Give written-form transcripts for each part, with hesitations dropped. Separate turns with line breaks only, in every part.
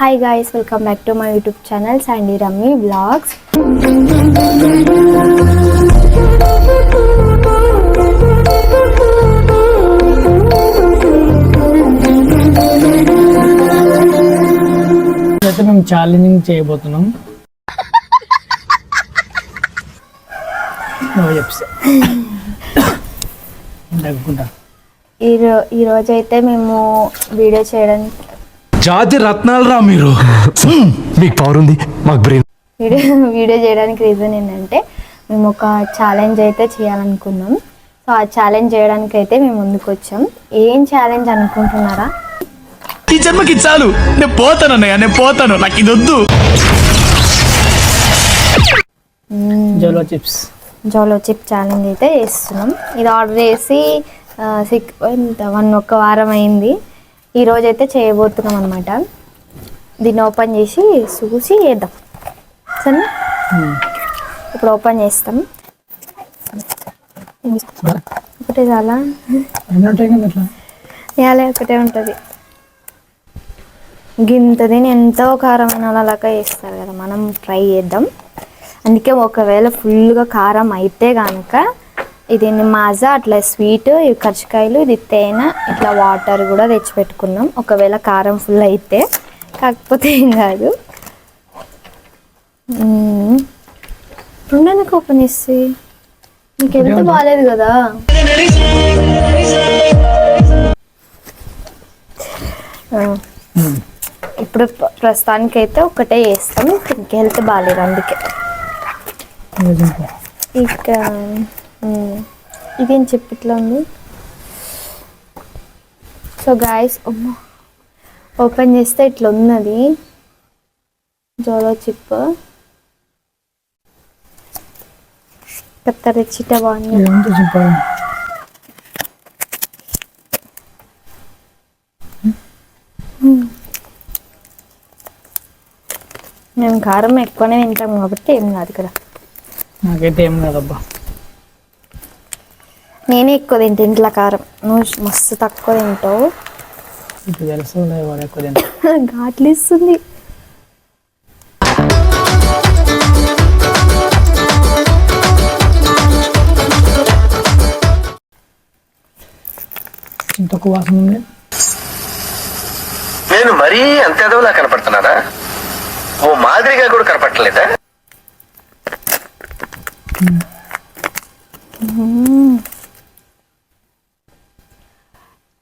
Hi guys, welcome back to my YouTube channel Sandy Rammy Vlogs.
అయితే మేము challenging చేయబోతున్నాం.
ఈ రోజు అయితే మేము వీడియో చేయడానికి
జాతి రత్నాలు రా మీరు. మీకు పవర్ ఉంది, మాకు బ్రెయిన్.
వీడియో చేయడానికి రీజన్ ఏంటంటే మేము ఒక ఛాలెంజ్ అయితే చేయాలనుకున్నాం. సో ఆ ఛాలెంజ్ చేయడానికి అయితే మేము ముందుకు వచ్చాం. ఏం ఛాలెంజ్ అనుకుంటున్నారా?
ఈ జన్మకి చాలు, నేను పోతాను అన్నయ్య, నేను పోతాను, నాకు ఇది వద్దు.
జోలో చిప్స్
ఛాలెంజ్ అయితే చేస్తున్నాం. ఇది ఆర్డర్ చేసి 1 వారం అయింది. ఈరోజు అయితే చేయబోతున్నాం అనమాట. దీన్ని ఓపెన్ చేసి చూసి చేద్దాం. సరే, ఇప్పుడు ఓపెన్ చేస్తాం. ఒకటే చాలా ఒకటే ఉంటుంది. గింతది ఎంతో కారమైన అలాగా వేస్తారు కదా, మనం ట్రై చేద్దాం. అందుకే ఒకవేళ ఫుల్గా కారం అయితే కనుక ఇది మాజా, అట్లా స్వీట్, ఇవి కర్జికాయలు, ఇది తేనె, ఇట్లా వాటర్ కూడా తెచ్చిపెట్టుకున్నాం ఒకవేళ కారం ఫుల్ అయితే. కాకపోతే ఏం కాదు. ఇప్పుడు ఓపెన్ చేసి నీకు ఎంత బాగాలేదు కదా. ఇప్పుడు ప్రస్తుతానికైతే ఒకటే వేస్తాం. ఇంక హెల్త్ బాగాలేదు అందుకే. ఇక ఇదేం చెప్పి ఇట్లా ఉంది. సో గాయస్, ఓపెన్ చేస్తే ఇట్లా ఉన్నది జోలో చిప్. పెద్ద రెచ్చిట బాగుంది. మేము కారం ఎక్కువనే తింటాం కాబట్టి ఏం కాదు కదా.
నాకైతే ఏం కాదబ్బా,
నేనే ఎక్కువ తింటా ఇంట్లో కారం. నువ్వు మస్తు తక్కువ తింటావు. ఘాట్లు ఇస్తుంది.
తక్కువ వాసన ఉంది.
నేను మరీ అంత ఎదవలా కనపడుతున్నానా? ఓ మాదిరిగా కూడా కనపడలేదా?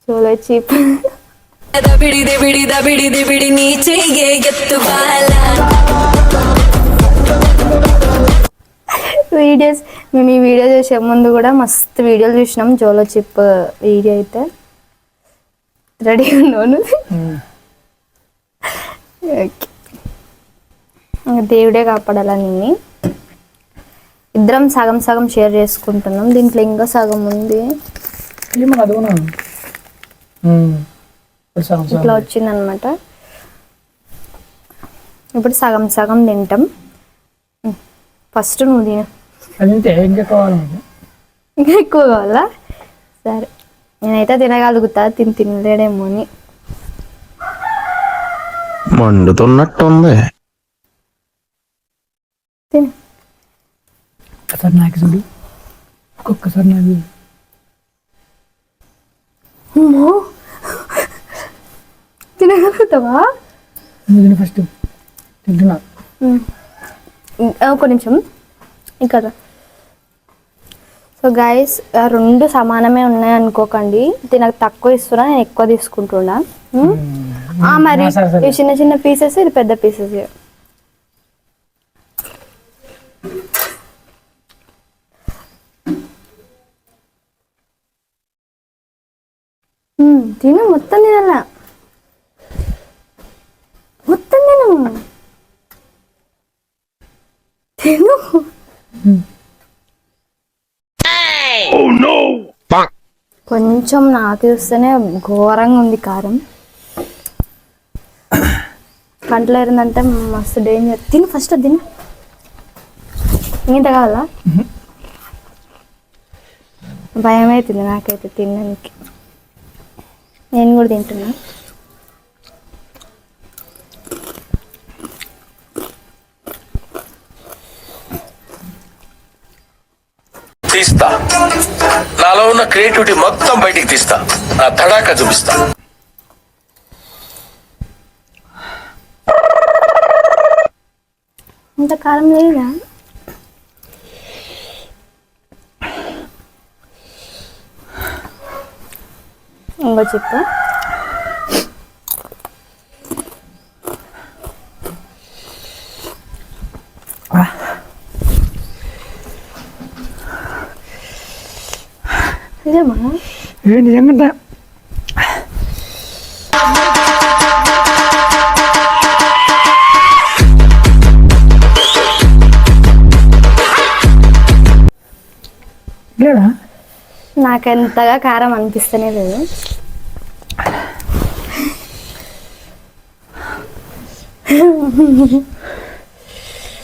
చోలో చీప్. వీడియోస్ మేము ఈ వీడియో చూసే ముందు కూడా మస్తు వీడియోలు చూసినాం. జోలో చిప్ వీడియో అయితే రెడీ ఉన్నాను. దేవుడే కాపాడాల నిన్ని. ఇద్దరం సగం సగం షేర్ చేసుకుంటున్నాం. దీంట్లో ఇంకా సగం ఉంది. ఇట్లా వచ్చిందనమాట. ఇప్పుడు సగం సగం తింటాం. ఫస్ట్ నువ్వు తిను. ఇంకా ఎక్కువ కావాలా? సరే, నేనైతే తినగలుగుతా. తినలేడేమో అని.
మండుతున్నట్టుంది.
తిను.
ఒక్కసారి నాకు చూడు, ఒక్కొక్కసారి నాకు చూడు.
తినగలుగుతావా?
ఫస్ట్ తింటున్నా.
ఒక నిమిషం ఇక్కడ. సో గైస్, 2 సమానమే ఉన్నాయి అనుకోకండి. నాకు తక్కువ ఇస్తున్నా, నేను ఎక్కువ తీసుకుంటున్నా. మరి ఇవి చిన్న చిన్న పీసెస్, ఇది పెద్ద పీసెస్. తిను, మొత్తం తినాలా, మొత్తం తిను. తిను. కొంచెం నాకు చూస్తేనే ఘోరంగా ఉంది కారం. కంట్లో ఏరిందంటే మస్తు డేంజర్. తిను ఫస్ట్, తిను. ఇంత కావాలా? భయం అవుతుంది నాకైతే తినడానికి. నేను కూడా తింటున్నా.
తీస్తా. నాలో ఉన్న క్రియేటివిటీ మొత్తం బయటికి తీస్తా. నా తడాక చూపిస్తా.
ఇంత కారం లేదా? ఇంకో చెప్పు. ఇదేమా
ఏ నిజంగా లేడా?
నాకెంతగా కారం అనిపిస్తనే లేదు.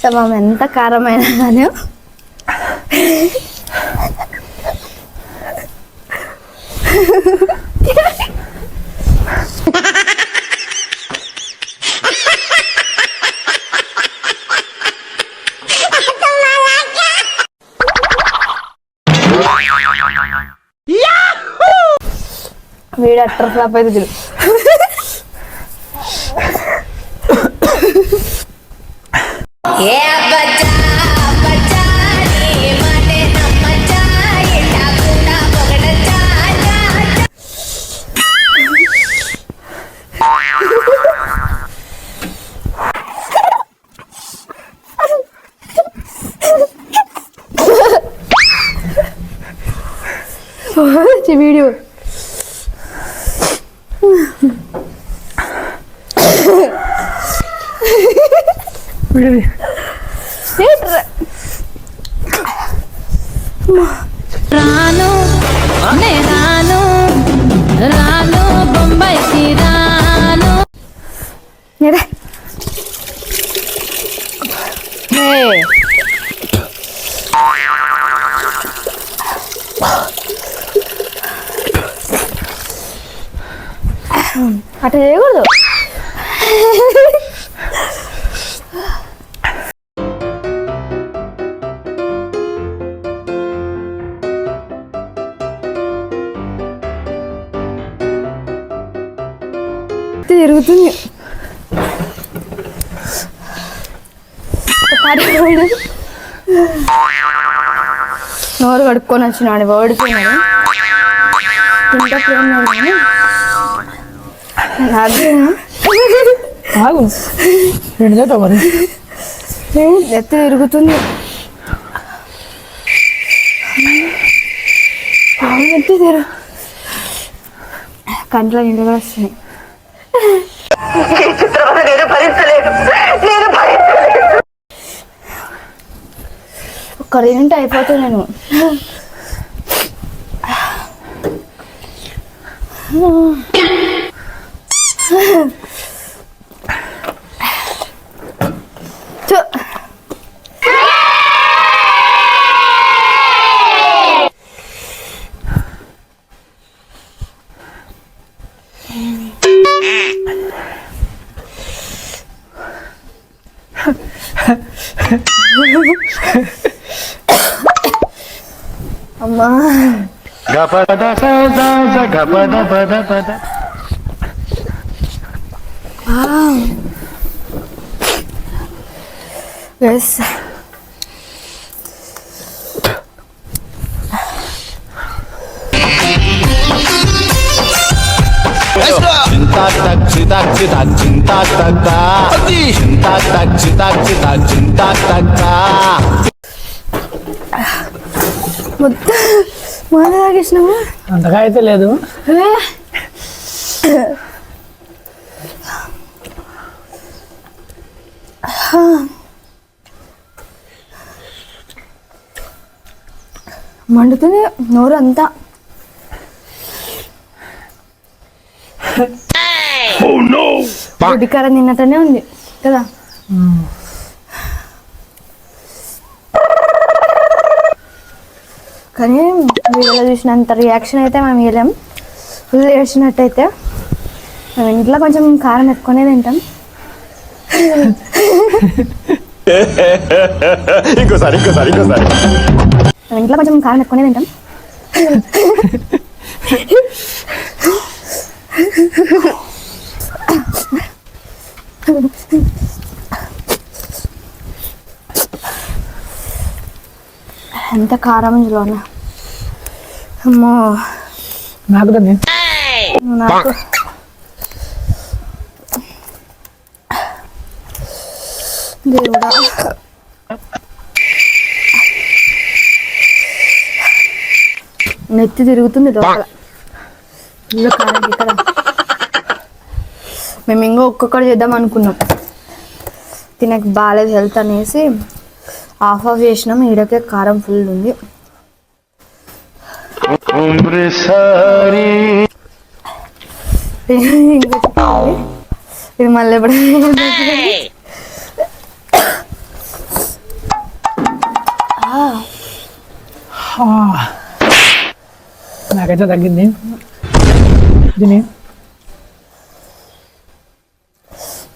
సో మనం ఎంత కారమైనా కానీ వీడు అట్టర్ ఫ్లాప్ అయితే చూడు. వీడియో
రాను రాను రాను బొంబాయికి రాను.
అట్లా చేయకూడదు. తిరుగుతుంది. నోరు కడుక్కొని వచ్చినాడు ఓడిపోయినాడు. ఇంత ప్రేమ
ఆగు రెండు చేత మరి
ఎత్తి తిరుగుతుంది. ఎత్తి తిరుగు కంట్లో ఇంటి కూడా వస్తున్నాయి. ఒక్క రేంటి అయిపోతా నేను. అమ్మా ఎస్ మొత్తం మొదలు తాగేసినావా?
అంతగా అయితే లేదు.
మండుతుంది నోరు అంతా. గుడ్డికారం తిన్నట్టనే ఉంది కదా. కానీ వీడియోలో చూసినంత రియాక్షన్ అయితే మనం ఇవ్వలేం. ఫుల్ చేసినట్టయితే మేము ఇంట్లో కొంచెం కారం ఎక్కువనే తింటాం. ఇంట్లో కొంచెం కారం ఎక్కువనే తింటాం. ఎంత కారం ఇందులోనే. అమ్మో
నాకు దాన్ని
నాకు దేవుడా. నెత్తి తిరుగుతుంది లోపల. ఇల్లు కారం ఇక్కడ. మేము ఇంకా ఒక్కొక్కటి చేద్దాం అనుకున్నాం, తినకు బాగాలేదు హెల్త్ అనేసి ఆఫ్ చేసినాం. ఈడకే కారం ఫుల్ ఉంది. ఇంకా చెప్పాలి, ఇది మళ్ళీ ఎప్పుడు
నాకైతే తగ్గింది. దీని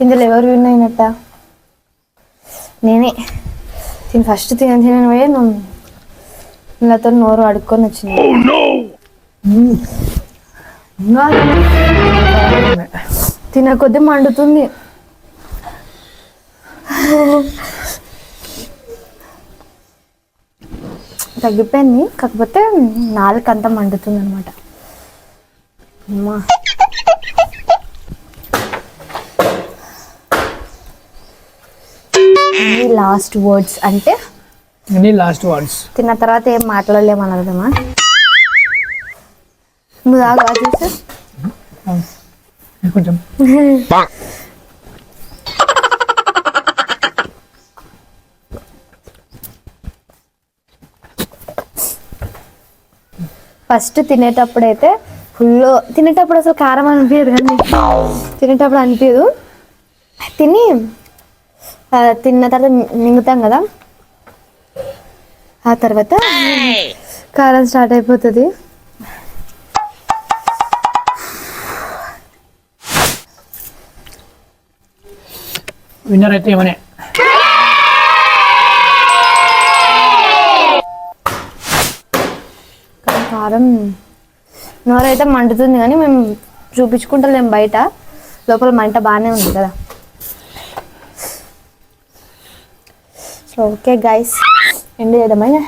ఇందులో ఎవరు విన్ అయినట్ట? నేనే. ఫస్ట్ తినని పోయే నాతో నోరు అడుక్కొని వచ్చింది. తిన కొద్ది మండుతుంది. తగ్గిపోయింది, కాకపోతే నాలుగు అంతా మండుతుంది అనమాట. అమ్మా లాస్ట్ వర్డ్స్ అంటే
లాస్ట్ వర్డ్స్
తిన్న తర్వాత ఏం మాట్లాడలేమన్నదమ్మా. నువ్వు దాగా చూసా
కొంచెం
ఫస్ట్ తినేటప్పుడు ఫుల్ తినేటప్పుడు అసలు కారం అనిపించదు, కానీ తినేటప్పుడు అనిపించదు. తిన్న తర్వాత మింగుతాం కదా, ఆ తర్వాత కారం స్టార్ట్ అయిపోతుంది.
విన్నర్ అయితే ఏమనే
కారం నోరైతే మండుతుంది, కానీ మేము చూపించుకుంటలేము బయట. లోపల మంట బాగానే ఉంది కదా. సో ఓకే గైస్, ఎండ్ చేద్దామైనా.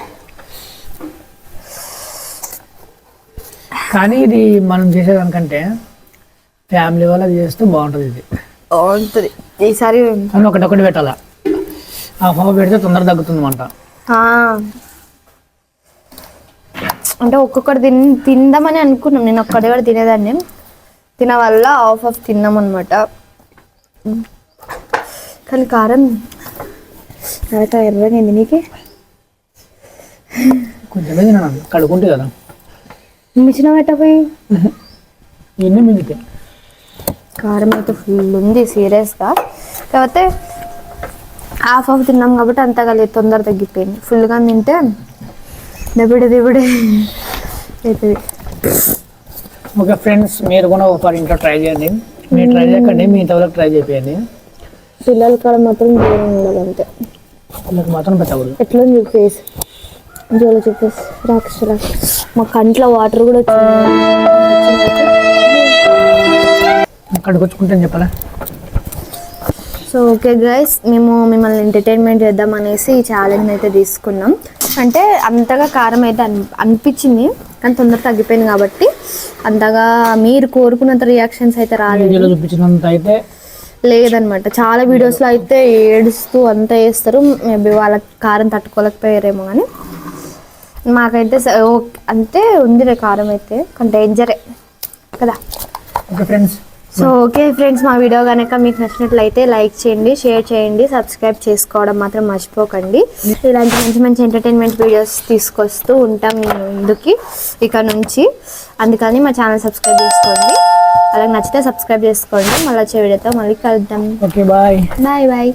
కానీ ఇది మనం చేసేదానికంటే ఫ్యామిలీ వాళ్ళకి చేస్తే బాగుంటుంది. ఇది
బాగుంటుంది. ఈసారి
అని ఒకటి పెట్టాలా, హాఫ్ పెడితే తొందర తగ్గుతుంది మంట.
అంటే ఒక్కొక్కటి తిందామని అనుకున్నాం. నేను ఒక్కడే కూడా తినేదాన్ని, తిన వల్ల ఆఫ్ తిన్నాం అనమాట. కానీ కారం తర్వాత ఎర్రగైంది. నీకే
కొంచెమే తినను, కడుకుంటే కదా
మిషన్ పెట్టపోయి.
ఇవన్నీ మిగిలితే
కారం అయితే ఫుల్ ఉంది సీరియస్గా. కాకపోతే హాఫ్ తిన్నాం కాబట్టి అంతగా లేదు, తొందర తగ్గిపోయింది. ఫుల్గా తింటే దెబ్బడి అవుతుంది.
ఓకే ఫ్రెండ్స్, మీరు కూడా ఒకసారి ఇంట్లో ట్రై చేయండి. మీరు ట్రై చేయకండి, మీ ఇంతవరకు ట్రై చేయండి.
పిల్లల కాడ మాత్రం దూరం ఉండాలి అంతే.
వాళ్ళకి మాత్రం పెట్టకూడదు.
ఎట్లా చెప్పేసి జోలో చెప్పేసి రాక్షసురా, మా కంట్లో వాటర్ కూడా
అక్కడికి వచ్చుకుంటే చెప్పాలా.
సో ఓకే గైస్, మేము మిమ్మల్ని ఎంటర్టైన్మెంట్ చేద్దాం అనేసి ఈ ఛాలెంజ్ అయితే తీసుకున్నాం. అంటే అంతగా కారం అయితే అనిపించింది, కానీ తొందర తగ్గిపోయింది కాబట్టి అంతగా మీరు కోరుకున్నంత రియాక్షన్స్ అయితే రాలేదు,
చూపించినంత అయితే
లేదనమాట. చాలా వీడియోస్లో అయితే ఏడుస్తూ అంతా వేస్తారు. మేబీ వాళ్ళ కారం తట్టుకోలేకపోయారేమో, కానీ మాకైతే అంతే ఉంది కారం అయితే, కానీ డేంజరే కదా.
Okay friends,
so okay friends, మా వీడియో కనుక మీకు నచ్చినట్లయితే లైక్ చేయండి, షేర్ చేయండి, సబ్స్క్రైబ్ చేసుకోవడం మాత్రం మర్చిపోకండి. ఇలాంటి మంచి మంచి ఎంటర్టైన్మెంట్ వీడియోస్ తీసుకొస్తూ ఉంటాం మీ ముందుకి ఇక నుంచి. అందుకని మా ఛానల్ సబ్స్క్రైబ్ చేసుకోండి. అలాగే నచ్చితే సబ్స్క్రైబ్ చేసుకోండి. మళ్ళీ వచ్చే వీడియోతో మళ్ళీ కలుద్దాం.
Okay bye
bye bye.